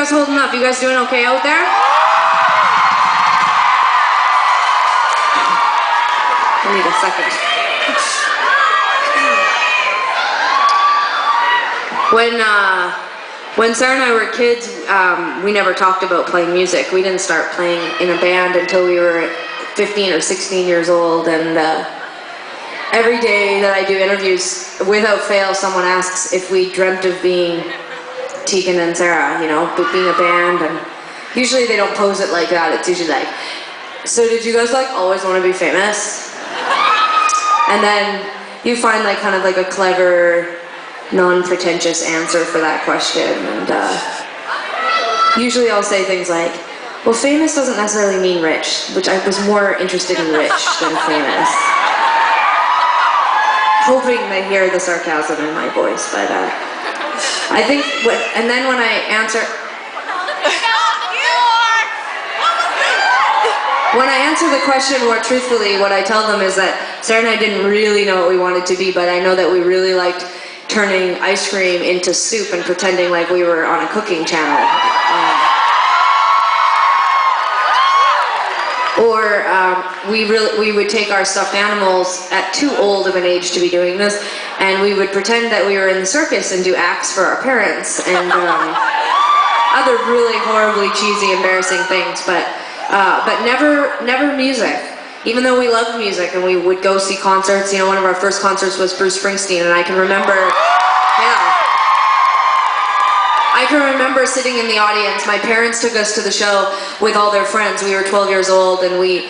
guys holding up? You guys doing okay out there? I need a second. When Sarah and I were kids, we never talked about playing music. We didn't start playing in a band until we were 15 or 16 years old, and every day that I do interviews, without fail, someone asks if we dreamt of being Tegan and Sara, you know, being a band, and usually they don't pose it like that. It's usually like, so did you guys like always want to be famous? And then you find like kind of like a clever, non-pretentious answer for that question, and usually I'll say things like, well, famous doesn't necessarily mean rich, which I was more interested in rich than famous. Hoping they hear the sarcasm in my voice, but I think, and then when I answer the question more truthfully, what I tell them is that Sarah and I didn't really know what we wanted to be, but I know that we really liked turning ice cream into soup and pretending like we were on a cooking channel. Or we would take our stuffed animals at too old of an age to be doing this, and we would pretend that we were in the circus and do acts for our parents and other really horribly cheesy, embarrassing things, but never music. Even though we loved music and we would go see concerts, you know, one of our first concerts was Bruce Springsteen, and I can remember sitting in the audience. My parents took us to the show with all their friends. We were 12 years old, and we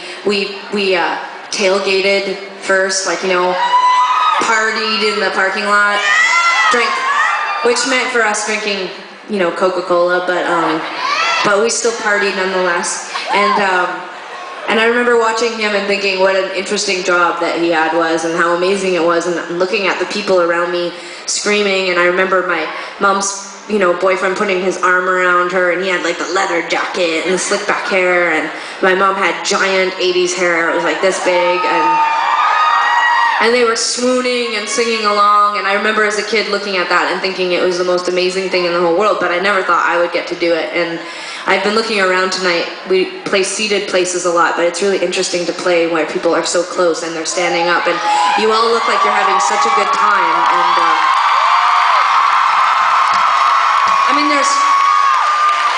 tailgated first, like, you know, partied in the parking lot, drank, which meant for us drinking, you know, Coca-Cola, but we still partied nonetheless. And I remember watching him and thinking what an interesting job that he had was, and how amazing it was, and looking at the people around me screaming. And I remember my mom's, you know, boyfriend putting his arm around her, and he had like the leather jacket and the slick back hair, and my mom had giant 80s hair. It was like this big, and they were swooning and singing along. And I remember as a kid looking at that and thinking it was the most amazing thing in the whole world, but I never thought I would get to do it. And I've been looking around tonight. We play seated places a lot, but it's really interesting to play where people are so close and they're standing up, and you all look like you're having such a good time. And I mean,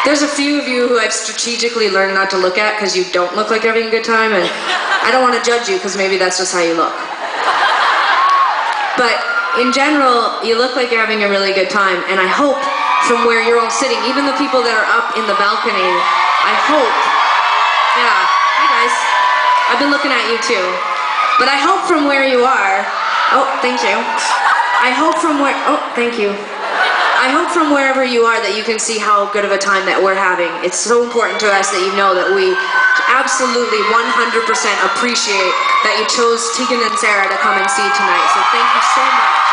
there's a few of you who I've strategically learned not to look at because you don't look like you're having a good time, and I don't want to judge you because maybe that's just how you look. But in general, you look like you're having a really good time, and I hope from where you're all sitting, even the people that are up in the balcony, I hope, yeah, hey guys, I've been looking at you too, but I hope from where you are, oh, thank you, I hope from wherever you are that you can see how good of a time that we're having. It's so important to us that you know that we absolutely 100% appreciate that you chose Tegan and Sara to come and see tonight, so thank you so much.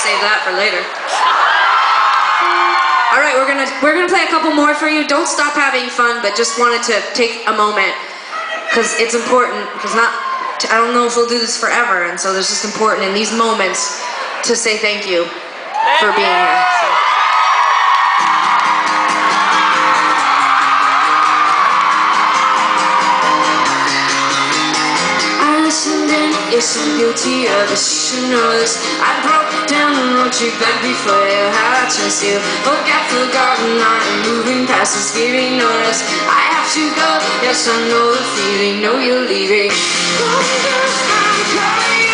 Save that for later. All right, we're gonna play a couple more for you. Don't stop having fun, but just wanted to take a moment because it's important. Because I don't know if we'll do this forever, and so it's just important in these moments to say thank you for being here. So. Yes, I'm guilty of this, you should know this. I broke down and wrote you back before you had a chance to. Forgotten, I'm moving past this, giving notice. I have to go, yes, I know the feeling, know you're leaving. I'm coming.